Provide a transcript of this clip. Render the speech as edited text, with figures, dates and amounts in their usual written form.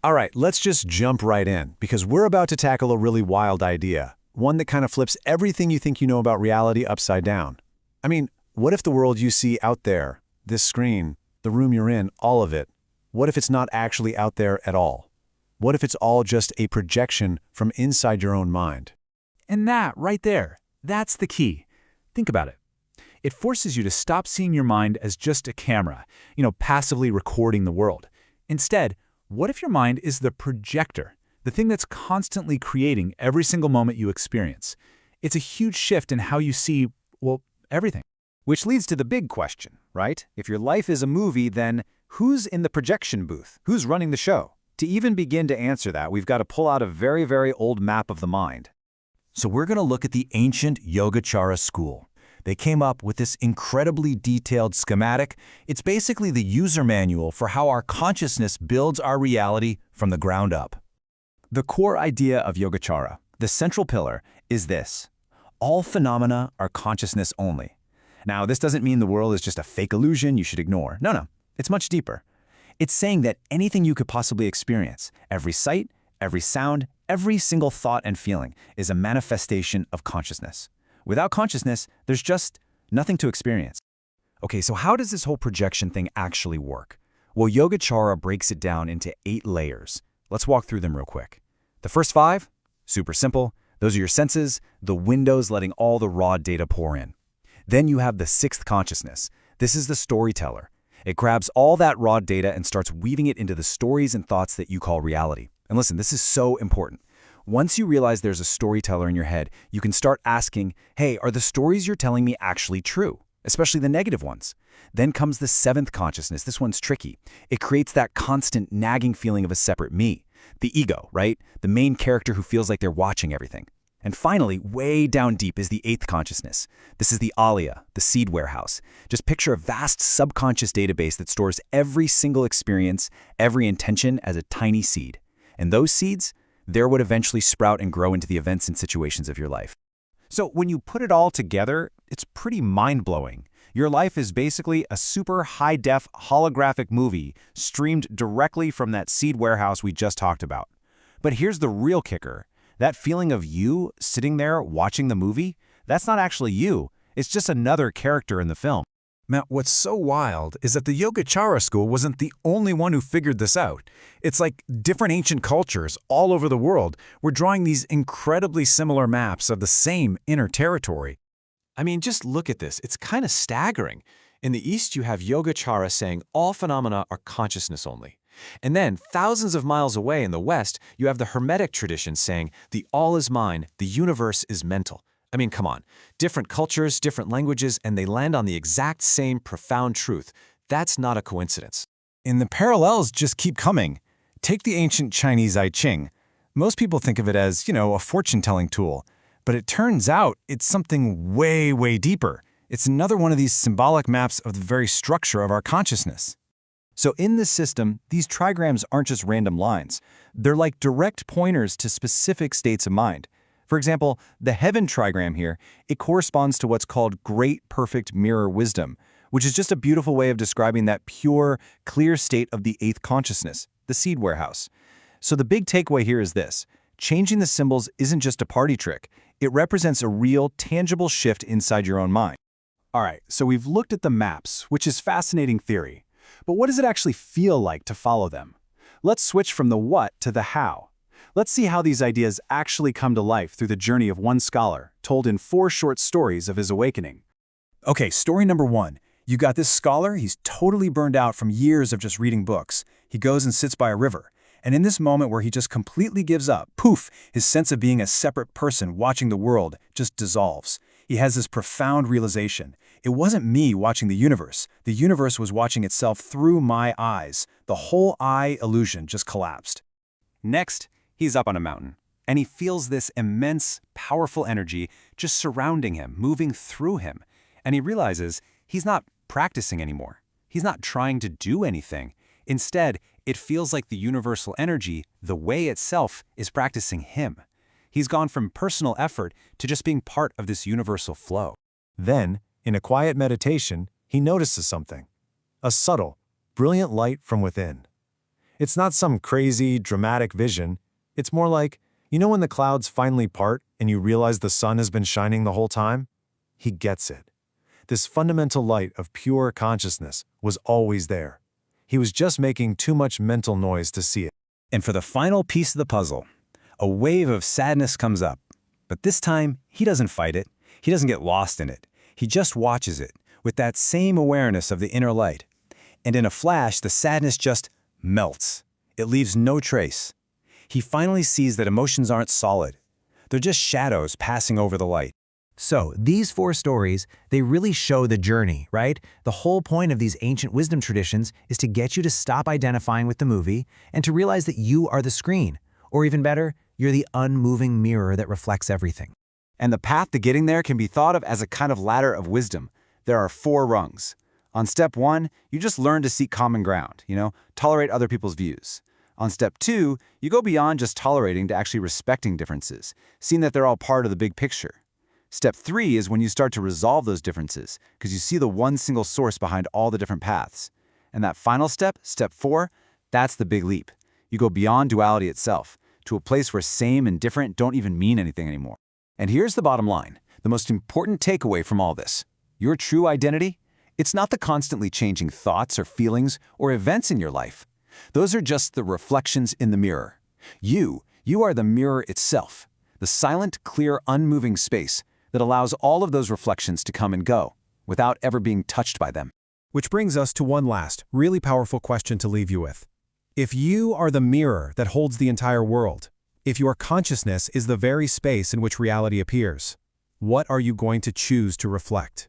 All right, let's just jump right in, because we're about to tackle a really wild idea, one that kind of flips everything you think you know about reality upside down. I mean, what if the world you see out there, this screen, the room you're in, all of it, what if it's not actually out there at all? What if it's all just a projection from inside your own mind? And that, right there, that's the key. Think about it. It forces you to stop seeing your mind as just a camera, passively recording the world. Instead, what if your mind is the projector, the thing that's constantly creating every single moment you experience? It's a huge shift in how you see, well, everything. Which leads to the big question, right? If your life is a movie, then who's in the projection booth? Who's running the show? To even begin to answer that, we've got to pull out a very, very old map of the mind. So we're going to look at the ancient Yogacara school. They came up with this incredibly detailed schematic. It's basically the user manual for how our consciousness builds our reality from the ground up. The core idea of Yogacara, the central pillar, is this: all phenomena are consciousness only. Now, this doesn't mean the world is just a fake illusion you should ignore. No, it's much deeper. It's saying that anything you could possibly experience, every sight, every sound, every single thought and feeling, is a manifestation of consciousness. Without consciousness, there's just nothing to experience. Okay, so how does this whole projection thing actually work? Well, Yogacara breaks it down into 8 layers. Let's walk through them real quick. The first 5, super simple. Those are your senses, the windows letting all the raw data pour in. Then you have the 6th consciousness. This is the storyteller. It grabs all that raw data and starts weaving it into the stories and thoughts that you call reality. And listen, this is so important. Once you realize there's a storyteller in your head, you can start asking, hey, are the stories you're telling me actually true? Especially the negative ones. Then comes the 7th consciousness. This one's tricky. It creates that constant nagging feeling of a separate me. The ego, right? The main character who feels like they're watching everything. And finally, way down deep is the 8th consciousness. This is the Alaya, the seed warehouse. Just picture a vast subconscious database that stores every single experience, every intention as a tiny seed. And those seeds, they're what eventually sprout and grow into the events and situations of your life. So when you put it all together, it's pretty mind-blowing. Your life is basically a super high-def holographic movie streamed directly from that seed warehouse we just talked about. But here's the real kicker. That feeling of you sitting there watching the movie, that's not actually you. It's just another character in the film. Matt, what's so wild is that the Yogacara school wasn't the only one who figured this out. It's like different ancient cultures all over the world were drawing these incredibly similar maps of the same inner territory. I mean, just look at this. It's kind of staggering. In the East, you have Yogacara saying all phenomena are consciousness only. And then, thousands of miles away in the West, you have the Hermetic tradition saying the all is mind, the universe is mental. I mean, come on. Different cultures, different languages, and they land on the exact same profound truth. That's not a coincidence. And the parallels just keep coming. Take the ancient Chinese I Ching. Most people think of it as, a fortune-telling tool. But it turns out it's something way, way deeper. It's another one of these symbolic maps of the very structure of our consciousness. So in this system, these trigrams aren't just random lines. They're like direct pointers to specific states of mind. For example, the heaven trigram here, it corresponds to what's called great perfect mirror wisdom, which is just a beautiful way of describing that pure, clear state of the 8th consciousness, the seed warehouse. So the big takeaway here is this: changing the symbols isn't just a party trick. It represents a real, tangible shift inside your own mind. All right, so we've looked at the maps, which is fascinating theory. But what does it actually feel like to follow them? Let's switch from the what to the how. Let's see how these ideas actually come to life through the journey of one scholar, told in 4 short stories of his awakening. Okay, story number 1. You got this scholar, he's totally burned out from years of just reading books. He goes and sits by a river. And in this moment where he just completely gives up, poof, his sense of being a separate person watching the world just dissolves. He has this profound realization. It wasn't me watching the universe. The universe was watching itself through my eyes. The whole eye illusion just collapsed. Next, he's up on a mountain, and he feels this immense, powerful energy just surrounding him, moving through him. And he realizes he's not practicing anymore. He's not trying to do anything. Instead, it feels like the universal energy, the way itself, is practicing him. He's gone from personal effort to just being part of this universal flow. Then, in a quiet meditation, he notices something. A subtle, brilliant light from within. It's not some crazy, dramatic vision. It's more like, you know when the clouds finally part and you realize the sun has been shining the whole time? He gets it. This fundamental light of pure consciousness was always there. He was just making too much mental noise to see it. And for the final piece of the puzzle, a wave of sadness comes up. But this time, he doesn't fight it. He doesn't get lost in it. He just watches it with that same awareness of the inner light. And in a flash, the sadness just melts. It leaves no trace. He finally sees that emotions aren't solid. They're just shadows passing over the light. So, these 4 stories, they really show the journey, right? The whole point of these ancient wisdom traditions is to get you to stop identifying with the movie and to realize that you are the screen. Or even better, you're the unmoving mirror that reflects everything. And the path to getting there can be thought of as a kind of ladder of wisdom. There are 4 rungs. On step 1, you just learn to seek common ground, tolerate other people's views. On step 2, you go beyond just tolerating to actually respecting differences, seeing that they're all part of the big picture. Step 3 is when you start to resolve those differences, because you see the one single source behind all the different paths. And that final step, step 4, that's the big leap. You go beyond duality itself, to a place where same and different don't even mean anything anymore. And here's the bottom line, the most important takeaway from all this. Your true identity? It's not the constantly changing thoughts or feelings or events in your life. Those are just the reflections in the mirror. You are the mirror itself, the silent, clear, unmoving space that allows all of those reflections to come and go, without ever being touched by them. Which brings us to one last, really powerful question to leave you with. If you are the mirror that holds the entire world, if your consciousness is the very space in which reality appears, what are you going to choose to reflect?